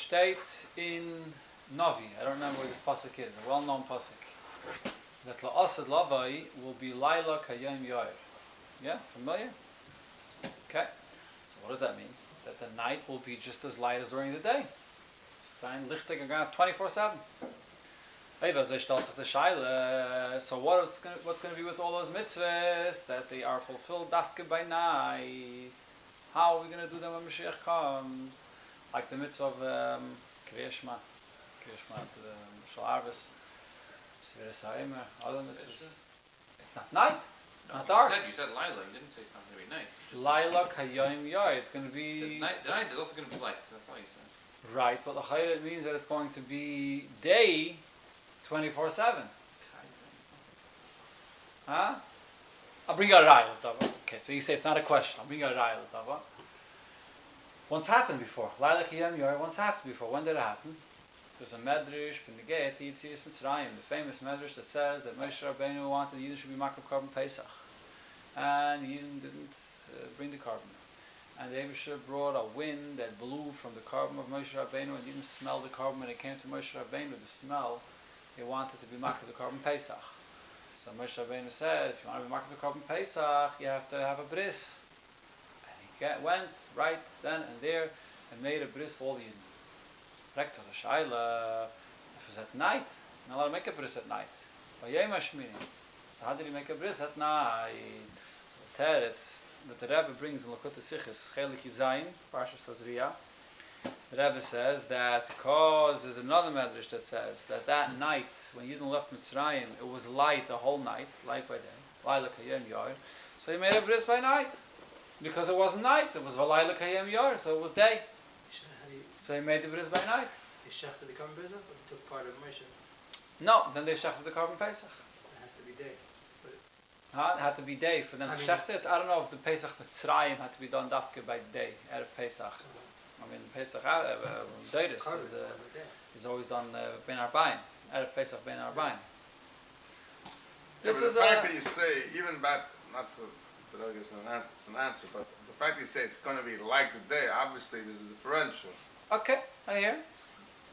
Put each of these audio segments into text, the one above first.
steht in Novi. I don't remember where this pasuk is. A well-known pasuk. That Oster will be Laila Kayom Yoir. Yeah, familiar? Okay. So what does that mean? That the night will be just as light as during the day. Sein lichtig and 24/7. So what's going to be with all those mitzvahs that they are fulfilled dafke by night? How are we going to do them when Moshiach comes? Like the mitzvah of Kriyas Shema to the Shal Arvis, other mitzvahs. It's not night. It's not dark. You said Lila. You didn't say it's not going to be night. Laila Kayom Yar. It's going to be the night is also going to be light. That's all you said. Right, but it means that it's going to be day 24/7. Huh? I'll bring you a raya. Okay, so you say it's not a question. I'll bring you a raya. Once happened before. Laila Kayom Yar once happened before. When did it happen? There's a medrash from the Gate, Yitzias Mitzrayim, the famous medrash that says that Moshe Rabbeinu wanted Yidden should be makrab carbon Pesach, and Yidden didn't bring the carbon. And the Eibusher brought a wind that blew from the carbon of Moshe Rabbeinu, and didn't smell the carbon when it came to Moshe Rabbeinu. The smell, he wanted to be makrab the carbon Pesach. So Moshe Rabbeinu said, if you want to be makrab the carbon Pesach, you have to have a bris. And he went right then and there and made a bris for all the Yidden. If it was at night, you're not allowed to make a bris at night. So how did he make a bris at night? So the teretz that the Rabbi brings in Lakota Sichis, Chelik Yivzayin, Parshas Tazriyah, the Rabbi says that because there's another medrash that says that night, when Yidden left Mitzrayim, it was light the whole night, light by day, Laila Kayem Yar. So he made a bris by night. Because it wasn't night, it was Laila Kayem Yar, so it was day. So he made the bris by night. They shechted the carbon Pesach, or they took part of Moshe? No, then they shechted the carbon Pesach. So it has to be day. It had to be day for them to shecht it. I don't know if the Pesach Mitzrayim had to be done dafke by day, Erev Pesach. I mean, Pesach Deiris is always done Ben Arbaim. Erev Pesach Ben Arbaim. This is the fact that you say, even that, not to it's an answer, but the fact that you say it's going to be like the day, obviously there's a differential. Okay, I hear.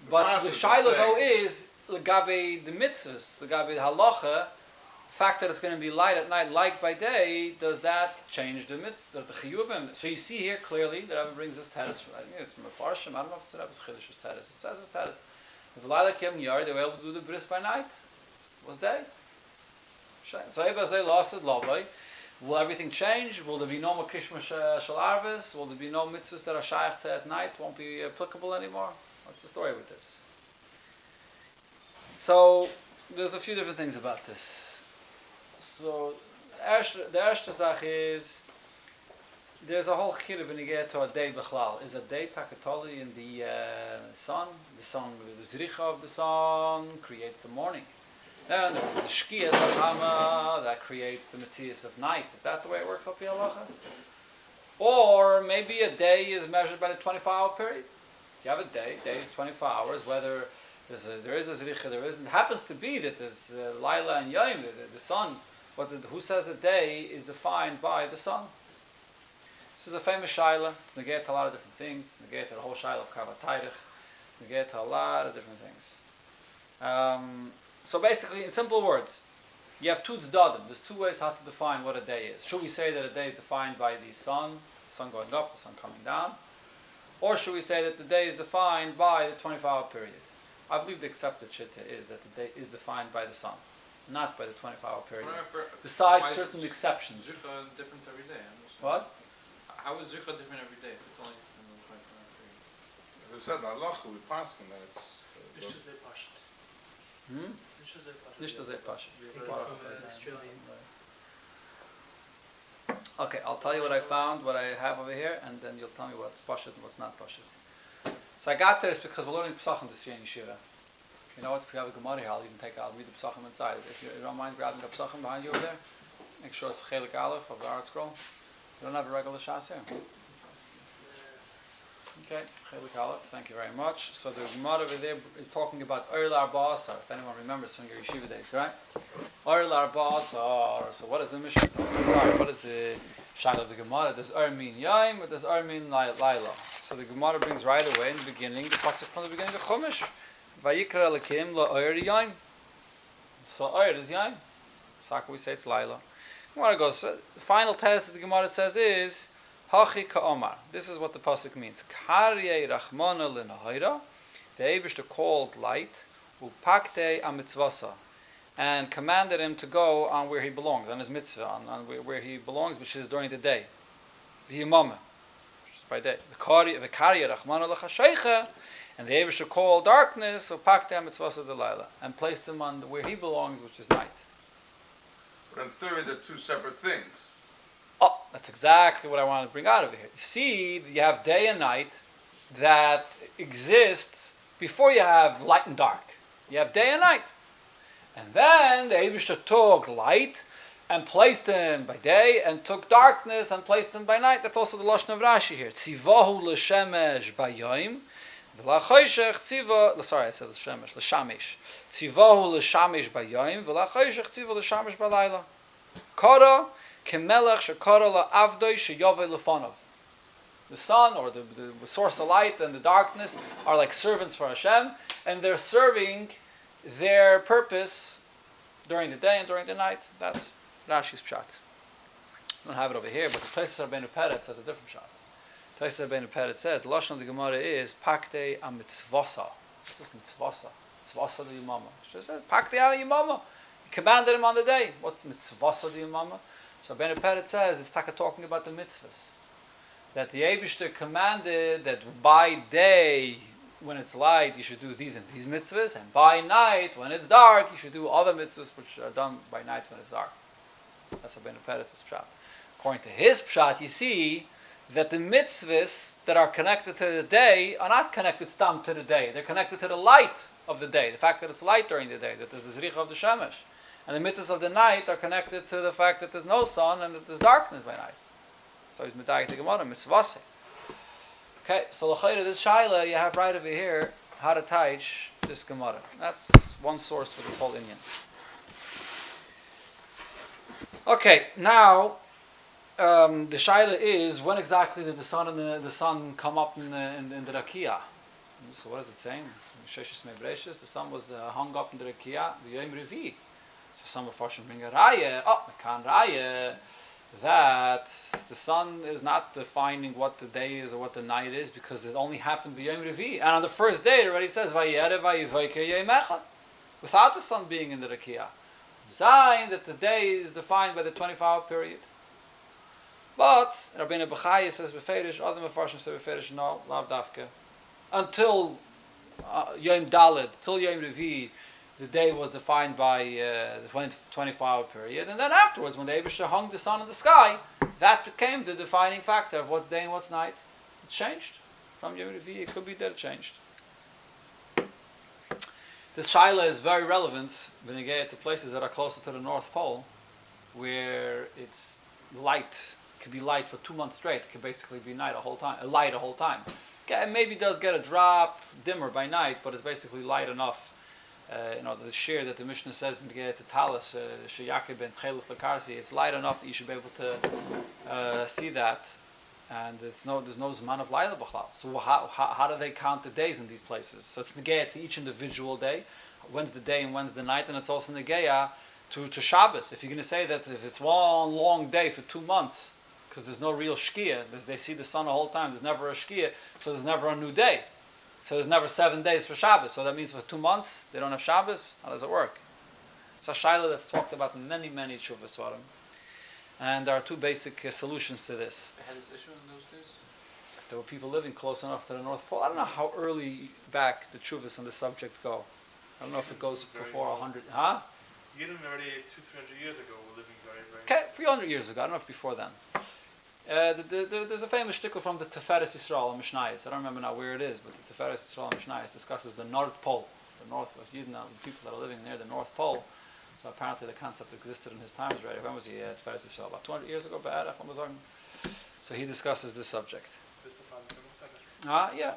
But the shaila though is legabe the mitzvahs, legabe the halacha, the fact that it's going to be light at night, light by day, does that change the mitzvah, the chiyuvim? So you see here clearly that Rabbi brings this teretz. I think it's from a farshim. I don't know if it's Rabbi's chiddush's teretz. It says it's teretz. If Laila Kiyam Yar, they were able to do the bris by night. It was day. So Eba say lost it lovely. Will everything change? Will there be no more Krishma Shal Arvis? Will there be no mitzvahs that are shaykh at night? Won't be applicable anymore? What's the story with this? So, there's a few different things about this. So, the Oster Zach is, there's a whole chidduv when you get to a day b'chlal. Is a day takatoli in the sun? The zricha of the sun creates the morning. Then there's the Shkia Zachama that creates the Metzias of night. Is that the way it works up here, halacha? Or maybe a day is measured by the 24-hour period. If you have a day is 24 hours, whether there is a Zricha, there isn't. It happens to be that there's Laila and Yom, the sun, but who says a day is defined by the sun? This is a famous shaila. It's negate to a lot of different things. It's negate to the whole shaila of Kavat. It's negate to a lot of different things. So basically, in simple words, you have two tzdadim. There's two ways how to define what a day is. Should we say that a day is defined by the sun going up, the sun coming down? Or should we say that the day is defined by the 24-hour period? I believe the accepted shitta is that the day is defined by the sun, not by the 24-hour period. Besides certain exceptions. Zricha different every day. What? How is Zricha different every day? It's only different in the 24-hour period. We said halacha, we passed that it's... Nicht so sehr Pasha. Okay, I'll tell you what I found, what I have over here, and then you'll tell me what's Pasha and what's not Pasha. So I got this because we're learning Pesachim this year in Yeshiva. You know what? If you have a Gemara here, I'll even read the Pesachim inside. If you don't mind grabbing the Pesachim behind you over there, make sure it's Chelik Aleph of the Art Scroll. You don't have a regular Shas here. Okay, Chelik Aleph, thank you very much. So the Gemara over there is talking about Oster Ba'asar, if anyone remembers from your yeshiva days, right? Oster Ba'asar. So what is the mission? Sorry, what is the Shaila of the Gemara, does mean Yaim or does mean Laila? So the Gemara brings right away in the beginning, the pasuk from the beginning of Chumash, Vayikra Lakim La Oyer Yaim. So Oyer is Yaim. So we say it's Laila. Gemara goes, so the final test that the Gemara says is, Hachi Ka'omar. This is what the pasuk means. Karye Rachmana L'Nahira, the Eibishter called light, Upakte Amitzvasa, and commanded him to go on where he belongs, on his mitzvah, on where he belongs, which is during the day. The Yimamah, which is by day. The Karye Rachmana L'Chasheicha, and the Eibishter called darkness, Upakte Amitzvasa Delilah, and placed him on where he belongs, which is night. But in theory, they're two separate things. Oh, that's exactly what I wanted to bring out of here. You see, you have day and night that exists before you have light and dark. You have day and night. And then the Eibishter took light and placed him by day, and took darkness and placed him by night. That's also the Lashon of Rashi here. Tzivahu l'shemesh b'yoyim, v'lachoshech tziva, sorry, I said l'shemesh, l'shamesh. Tzivahu l'shamesh b'yoyim, v'lachoshech tziva l'shamesh b'layla. Kara kemelech shekara la'avdoi sheyovei lefonov. The sun, or the source of light, and the darkness are like servants for Hashem, and they're serving their purpose during the day and during the night. That's Rashi's pshat. I don't have it over here, but the Tosfos Rabbeinu Peret says a different pshat. Tosfos Rabbeinu Peret says, the Lashon of the Gemara is Pakte Amitzvosa. This is Mitzvosa. Mitzvosa the Yimama. She says, Pakte Yimama. He commanded him on the day. What's Mitzvosa the Yimama? So Rabbeinu Peret says, it's talking about the mitzvahs. That the Eibishter commanded that by day, when it's light, you should do these and these mitzvahs, and by night, when it's dark, you should do other mitzvahs which are done by night when it's dark. That's Rabbeinu Peretz's pshat. According to his pshat, you see that the mitzvahs that are connected to the day are not connected stam to the day. They're connected to the light of the day, the fact that it's light during the day, that there's the zricha of the shemesh. And the mitzvahs of the night are connected to the fact that there's no sun and that there's darkness by night. So he's medayik the Gemara, mitzvase. Okay, so l'chayra, this shaila you have right over here, how to teach this Gemara. That's one source for this whole inyan. Okay, now the shaila is, when exactly did the sun and the sun come up in the rakia? So what is it saying? The sun was hung up in the rakia the yom revi. So some of us bring a raya. Mekan raya, that the sun is not defining what the day is or what the night is, because it only happened by Yom Revi. And on the first day it already says Vayere Vayivoker Yom Echad, without the sun being in the Rakia. Sign that the day is defined by the 24-hour period. But Rabbeinu Bechaya says Beferish, other Mefarshim say Beferish, no, lav dafka. Until Yom Dalet, till Yom Revi, the day was defined by the 24-hour period, and then afterwards, when the Eibishter hung the sun in the sky, that became the defining factor of what's day and what's night. It changed from Yom Revi. It could be that it changed. This shaila is very relevant when you get to places that are closer to the North Pole, where it's light. It could be light for 2 months straight. It could basically be light a whole time. Okay, it maybe does get a drop dimmer by night, but it's basically light enough. The shir that the Mishnah says when you get to Talis, Sheyakib and Chelis Lakarsi, it's light enough that you should be able to see that, and there's no Zman of Laila B'chlal. So how do they count the days in these places? So it's Negeya to each individual day, when's the day and when's the night, and it's also Negeya to Shabbos. If you're going to say that if it's one long day for 2 months, because there's no real Shkia, they see the sun the whole time, there's never a Shkia, so there's never a new day. So there's never 7 days for Shabbos. So that means for 2 months they don't have Shabbos. How does it work? It's a shaila that's talked about in many tshuvas svarim. And there are two basic solutions to this. They had this issue in those days? If there were people living close enough to the North Pole, I don't know how early back the tshuvas on the subject go. I don't know if it goes before 100. Huh? Yidden already 200-300 years ago were living very Okay, 300 years ago. I don't know if before then. There's a famous shtickle from the Teferes Yisrael Mishnayos. I don't remember now where it is, but the Teferes Yisrael Mishnayos discusses the North Pole, the North of Yidden, the people that are living near the North Pole. So apparently the concept existed in his times, right? When was he at Teferes Yisrael? About 200 years ago, so he discusses this subject. Yeah.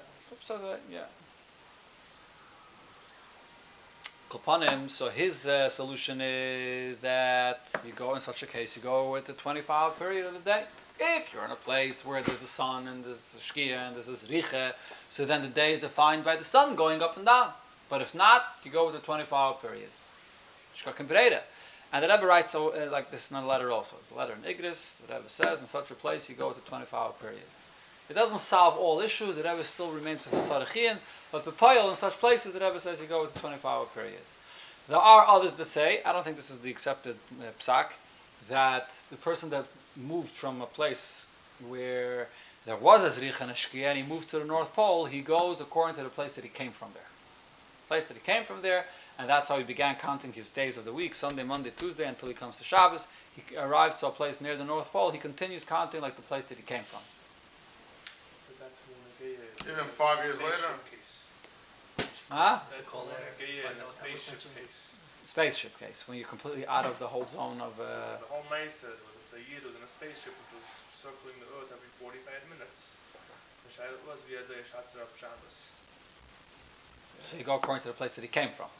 Kopanim, so his solution is that you go in such a case, you go with the 24-hour period of the day. If you're in a place where there's the sun and there's the shkia and there's this riche, so then the day is defined by the sun going up and down. But if not, you go with the 24-hour period. And the Rebbe writes like this in a letter also. It's a letter in Igris. The Rebbe says in such a place you go with the 24-hour period. It doesn't solve all issues. The Rebbe still remains with the tzarechiyim. But B'poyel, in such places, the Rebbe says you go with the 24-hour period. There are others that say, I don't think this is the accepted psak, that the person that moved from a place where there was a zrich and a shkia and he moved to the North Pole, he goes according to the place that he came from there. And that's how he began counting his days of the week, Sunday, Monday, Tuesday, until he comes to Shabbos. He arrives to a place near the North Pole, he continues counting like the place that he came from. But that's more like Even 5 years later? Huh? That's more like a spaceship case. Spaceship case, when you're completely out of the whole zone of... The whole Mesa was a year in a spaceship which was circling the earth every 45 minutes. The Shaila was via the Shatzar of Shabbos. So you go according to the place that he came from.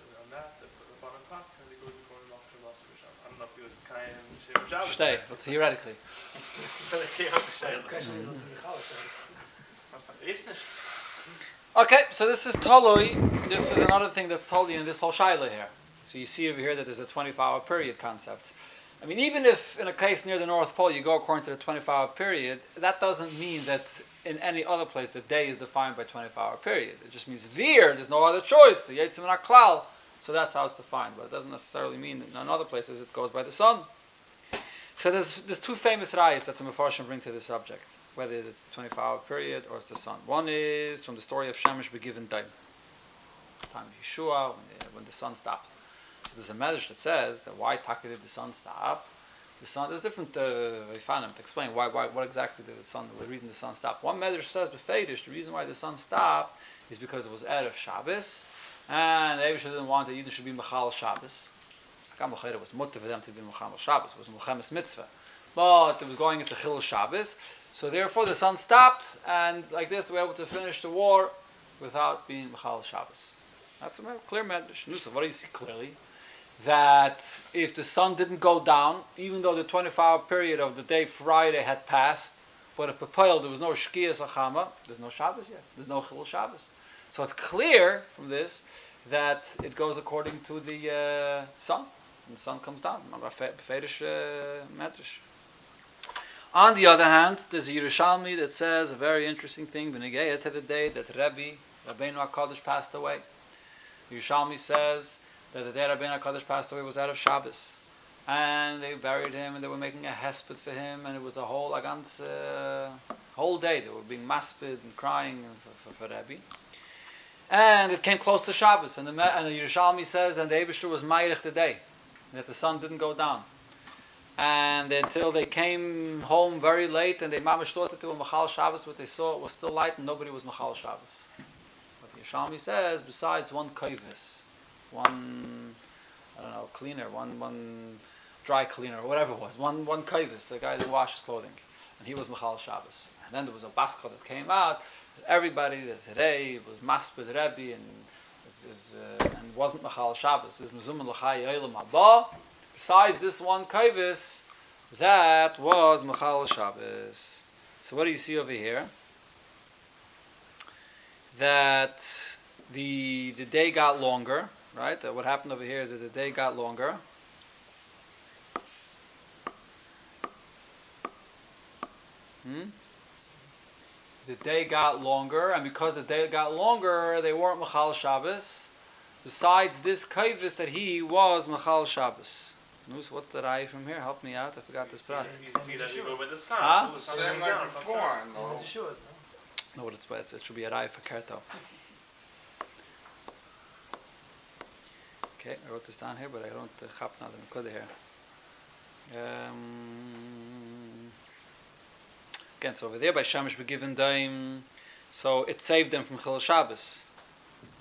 So on that, the bottom class kind of goes according to Oster Lost for Shabbos. I don't know if he was Kayan and Shem Shabbos. Stay, but theoretically. The question is also Michal Shabbos. Okay, so this is Toloi. This is another thing that's Toloi in this whole Shaila here. So you see over here that there's a 24-hour period concept. I mean, even if in a case near the North Pole you go according to the 24-hour period, that doesn't mean that in any other place the day is defined by 24-hour period. It just means there's no other choice. To Yetzim and Aklal. So that's how it's defined. But it doesn't necessarily mean that in other places it goes by the sun. So there's two famous rayas that the Mefarshim bring to this subject, whether it's the 24-hour period or it's the sun. One is from the story of Shemesh Begiven Daim, time of Yeshua, when the sun stopped. So there's a medrash that says that why Taka did the sun stop? The sun, there's different Rifanim to explain what exactly did the sun, we're reading the sun stop. One medrash says, Befedish, the reason why the sun stopped is because it was Erev Shabbos, and the Eivishter didn't want that Yidden should be Mechal Shabbos. It was mutter for them to be Mechal Shabbos, it was Mechemes Mitzvah. But it was going into Chil Shabbos, so therefore the sun stopped, and like this they were able to finish the war without being Mechal Shabbos. That's a clear medrash. Nusaf, what do you see clearly? That if the sun didn't go down, even though the 24-hour period of the day Friday had passed, but if B'poyel there was no Shkiyas Achama, there's no Shabbos yet. There's no Chilul Shabbos. So it's clear from this that it goes according to the sun. And the sun comes down. Befedish medrash. On the other hand, there's a Yerushalmi that says a very interesting thing. B'negei to the day that Rabbeinu HaKadosh passed away. Yerushalmi says that the day Rabbeinu HaKadosh passed away was out of Shabbos. And they buried him and they were making a hesped for him, and it was a whole whole day. They were being masped and crying for Rabbi. And it came close to Shabbos, and the Yerushalmi says, and the Eibishter was Meirich the day, that the sun didn't go down. And until they came home very late, and they mamish thought that they were Machal Shabbos, but they saw it was still light, and nobody was Machal Shabbos. But the Yerushalmi says, besides one kaivis, one, I don't know, cleaner, one dry cleaner, or whatever it was, one kaivis, the guy that washes clothing, and he was Machal Shabbos. And then there was a baskal that came out, that everybody that today was masped Rebbe and wasn't Machal Shabbos, is Mezuman L'chai Yolim Haba. Besides this one kaivis, that was Machal Shabbos. So what do you see over here? That the day got longer, right? What happened over here is that the day got longer. The day got longer, and because the day got longer, they weren't Machal Shabbos. Besides this kaivis that he was Machal Shabbos. Nus, what's the rai from here? Help me out. I forgot this part. You see that you go with the sun. Huh? Same like before. No, what it should be a rai for Kerto. Okay, I wrote this down here, but I don't chap now the Nekuda here. Again, so over there by Shemesh Begiven Daim, so it saved them from Chil Shabbos.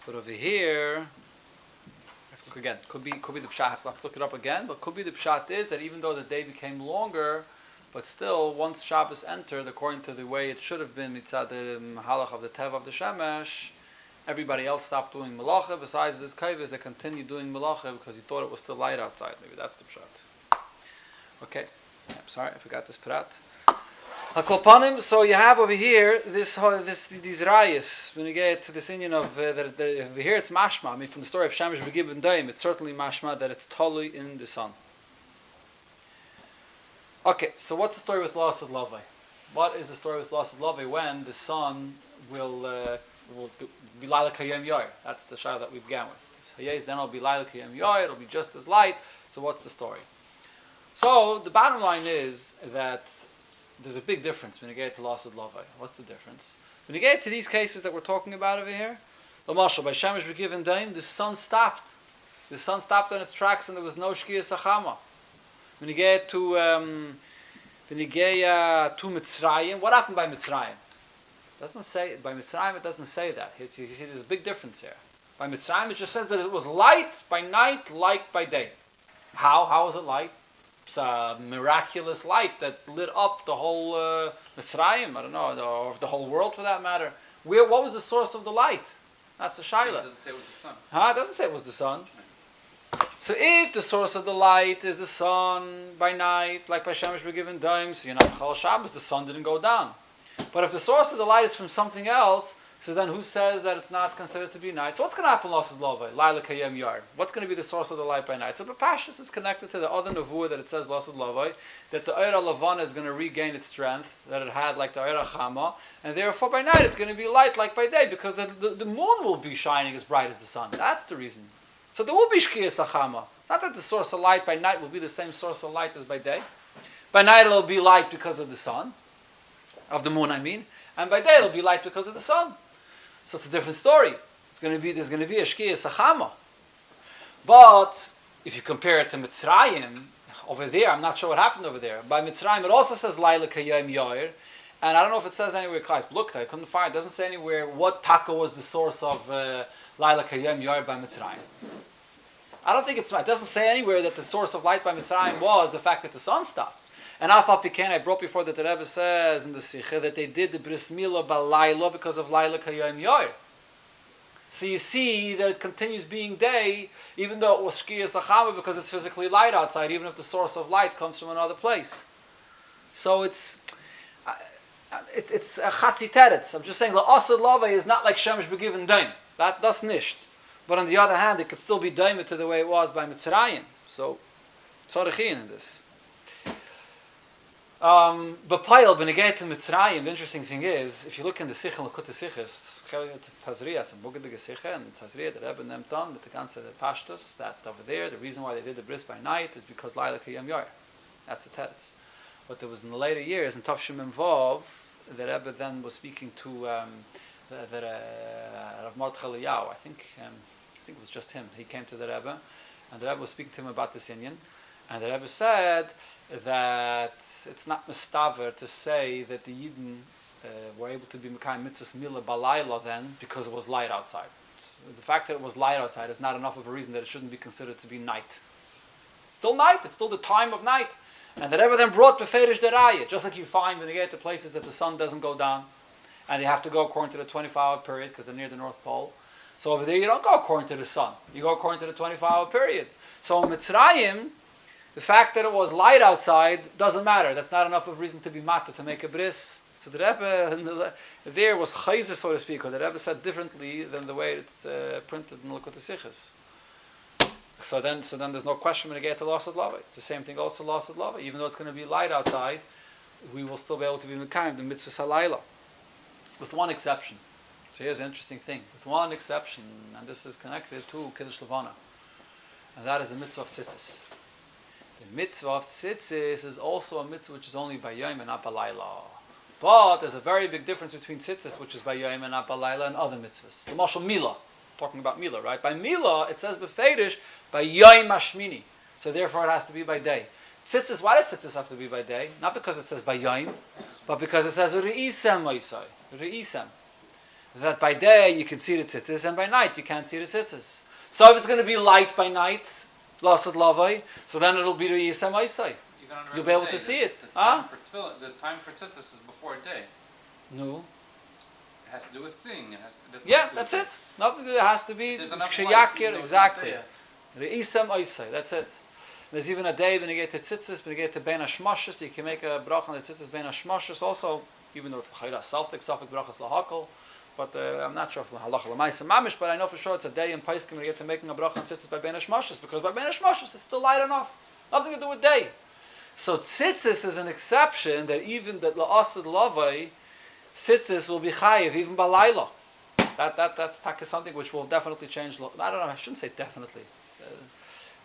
But over here, I have to look again. Could be the pshat. I have to look it up again. But could be the pshat is that even though the day became longer, but still once Shabbos entered, according to the way it should have been mitzad the halach of the teva of the Shemesh, everybody else stopped doing melacha. Besides this kaivis, they continued doing melacha because he thought it was still light outside. Maybe that's the pshat. Okay, sorry, I forgot this prat. Hakolpanim. So you have over here these rayas. When you get to this Indian of that over here, it's mashma. I mean, from the story of Shemesh Begib and Daim, it's certainly mashma that it's totally in the sun. Okay, so what's the story with Lasad Lavai? What is the story with Lasad Lavai when the sun will be Laila Kayem Yair? That's the shayla that we've began with. If then it'll be Laila Kayem Yair, it'll be just as light. So what's the story? So the bottom line is that there's a big difference when you get to Lasad Lavai. What's the difference? When you get to these cases that we're talking about over here, the Mashal, by Shemesh Begiv and Daim, the sun stopped. The sun stopped on its tracks and there was no Shkia Sachama. When you get to Mitzrayim, what happened by Mitzrayim? It doesn't say by Mitzrayim. It doesn't say that. You see, there's a big difference here. By Mitzrayim, it just says that it was light by night, light by day. How? How was it light? It's a miraculous light that lit up the whole Mitzrayim. I don't know, or the whole world for that matter. What was the source of the light? That's the shayla. It doesn't say it was the sun. It doesn't say it was the sun. So if the source of the light is the sun by night, like by Shemesh Begiven Daim, so Chol Shabbos, the sun didn't go down. But if the source of the light is from something else, so then who says that it's not considered to be night? So what's going to happen, Lasad Lavai, Laila Kayem Yard? What's going to be the source of the light by night? So the Pashtus is connected to the other Nevuah that it says Lasad Lavai, that the Eira Lavana is going to regain its strength that it had like the Eira Chama, and therefore by night it's going to be light like by day, because the moon will be shining as bright as the sun. That's the reason. So there will be Shkia Sachama. It's not that the source of light by night will be the same source of light as by day. By night it'll be light because of the sun, of the moon I mean, and by day it'll be light because of the sun. So it's a different story. There's going to be a Shkia Sachama. But if you compare it to Mitzrayim, over there, I'm not sure what happened over there. By Mitzrayim it also says Laila Kayem Yair, and I don't know if it says anywhere, look, I couldn't find, it doesn't say anywhere what taka was the source of Laila Kayem Yair by Mitzrayim. I don't think it doesn't say anywhere that the source of light by Mitzrayim was the fact that the sun stopped. And Afal Piken, I brought before that the Rebbe says in the Sikha that they did the Bris Milah Balayla because of Laila Kayem Yair. So you see that it continues being day, even though it was Shkia Sachama, because it's physically light outside, even if the source of light comes from another place. So it's a Chatzi Teretz. I'm just saying, the Asad Lavai is not like Shemesh Begiven Daim. That's nisht. But on the other hand, it could still be daimah to the way it was by Mitzrayim. So, tzarichin in this. But Pail, when you get to Mitzrayim, the interesting thing is, if you look in the Sikh and look at the Sikhs, Tazriya, it's a Bugadige Sikh, and Tazriya, the Rebbe nehmt on, that the Ganze the Pashtus, that over there, the reason why they did the bris by night is because Laila Kiyam Yair. That's the teretz. But there was in the later years, in Tavshim Vov, the Rebbe then was speaking to Rav Mordechai Eliyahu, I think it was just him. He came to the Rebbe, and the Rebbe was speaking to him about this Inyan, and the Rebbe said that it's not mistaver to say that the Yidden were able to be Mekayim Mitzvos Milah Balayla then because it was light outside. The fact that it was light outside is not enough of a reason that it shouldn't be considered to be night. It's still night. It's still the time of night. And the Rebbe then brought Beferish Derayah, just like you find when you get to places that the sun doesn't go down, and they have to go according to the 24-hour period because they're near the North Pole. So over there you don't go according to the sun. You go according to the 24-hour period. So in Mitzrayim, the fact that it was light outside doesn't matter. That's not enough of a reason to be matter, to make a bris. So the Rebbe there was chayzer, so to speak, or the Rebbe said differently than the way it's printed in Likutei Sichos. So then there's no question when you get to Lasad Lavai. It's the same thing also Lasad Lavai. Even though it's going to be light outside, we will still be able to be Mekayim, the Mitzvos Halayla. With one exception. So here's an interesting thing. With one exception, and this is connected to Kiddush Levana, and that is the mitzvah of tzitzis. The mitzvah of tzitzis is also a mitzvah which is only by Yom and not by Laila. But there's a very big difference between tzitzis, which is by Yom and not by Laila, and other mitzvahs. The Mashal Milah, talking about Milah, right? By Milah, it says befedish by Yom Hashmini. So therefore it has to be by day. Tzitzis, why does tzitzis have to be by day? Not because it says by Yom, but because it says Re'isem Moisai. Re'isem. That by day you can see the tzitzis, and by night you can't see the tzitzis. So if it's going to be light by night, Lasad Lavai, so then it'll be Re'isem Moisai. You'll be able to see it. The time for tzitzis is before day. No. It has to do with thing. That's it. Nothing. It has to be Sheyakir, exactly. Re'isem Moisai. That's it. There's even a day when you get to tzitzis, when you get to bein hashmashos, you can make a bracha on the tzitzis bein hashmashos also, even though it's chayra saltik brachas lahakol. But I'm not sure if halacha l'maisa mamish, but I know for sure it's a day in Paiskim when you get to making a bracha on tzitzis by bein hashmashos, because by bein hashmashos it's still light enough. Nothing to do with day. So tzitzis is an exception that even that la'asad lavai, tzitzis will be chayiv even by laila. That's something which will definitely change. I don't know. I shouldn't say definitely.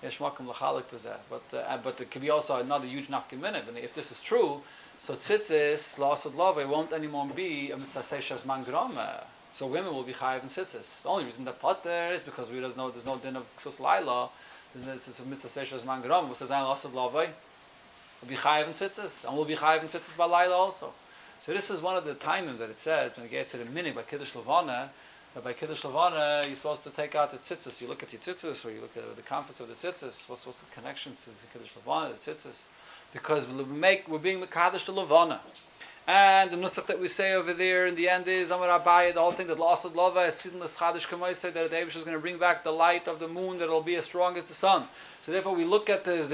But there could be also another huge nafkamina. And if this is true, so tzitzis la'asad lavai won't anymore be a mitzvah seishas mangrama. So women will be chayiv in tzitzis. The only reason that potter is because there's no din of ksus laila. It's a mitzvah seishas mangrama. Who says la'asad lavai will be chayiv in tzitzis, and will be chayiv in tzitzis by laila also. So this is one of the timing that it says when you get to the minig by Kiddush Levana. By Kiddush Levana, you're supposed to take out the tzitzis. You look at your tzitzis, or you look at the compass of the tzitzis. What's the connections to the Kiddush Levana, the tzitzis? Because we're being Mekadosh to Levana. And the nusach that we say over there in the end is Amar Rabbi, the whole thing that La'asad Lava is Sidin L'Schadish Kamay said that the Eibush is going to bring back the light of the moon that will be as strong as the sun. So therefore we look at the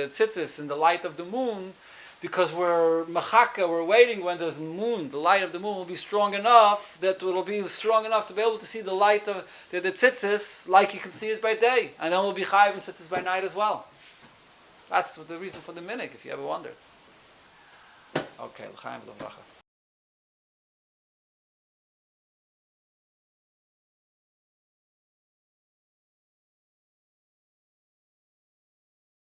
tzitzis in the light of the moon, because we're machaka, we're waiting when the moon, the light of the moon will be strong enough that it will be strong enough to be able to see the light of the tzitzis like you can see it by day. And then we'll be chayiv in tzitzis by night as well. That's the reason for the minig, if you ever wondered. Okay, l'chaim v'lo bracha.